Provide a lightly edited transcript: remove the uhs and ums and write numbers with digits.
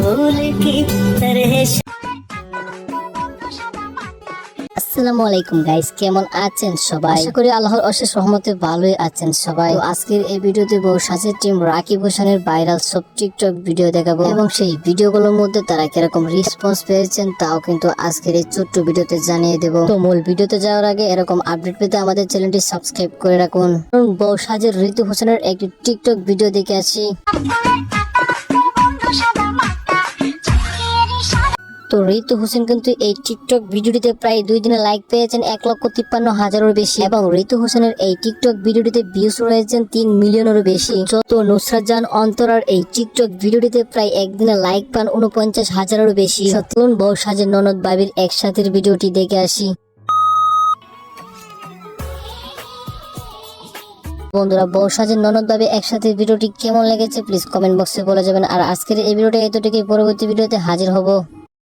फूल की तरह। আসসালামু আলাইকুম গাইস, কেমন আছেন সবাই? আশা করি আল্লাহর অশেষ রহমতে ভালোই আছেন সবাই। তো আজকের এই ভিডিওতে বউ সাজের টিম রাকিব হোসেনের ভাইরাল সব টিকটক ভিডিও দেখাবো এবং সেই ভিডিওগুলোর মধ্যে তারা কিরকম রেসপন্স পেয়েছেন তাও কিন্তু আজকের এই ছোট্ট ভিডিওতে জানিয়ে দেবো। তো মূল ভিডিওতে যাওয়ার আগে এরকম আপডেট পেতে আমাদের চ্যানেলটি সাবস্ক্রাইব করে রাখুন। বউ সাজের ঋতু হোসেনের একটি টিকটক ভিডিও দেখে আসি। তো ঋতু হোসেন কিন্তু এই টিকটক ভিডিওটিতে প্রায় 2 দিনে লাইক পেয়েছেন 1,53,000-এর বেশি এবং ঋতু হোসেনের এই টিকটক ভিডিওটিতে ভিউজ রয়েছেন 3 মিলিয়নেরও বেশি। তো নুসরাত জাহান অন্তরার এই টিকটক ভিডিওটিতে প্রায় একদিনে লাইক পান 49,000-এরও বেশি। চলুন বউ সাজের ননদ ভাবির একসাথে ভিডিওটি দেখে আসি। বন্ধুরা, বউ সাজের ননদ ভাবে একসাথে ভিডিওটি কেমন লেগেছে প্লিজ কমেন্ট বক্সে বলে যাবেন। আর আজকের এই ভিডিওটা এতটুকুই, পরবর্তী ভিডিওতে হাজির হব।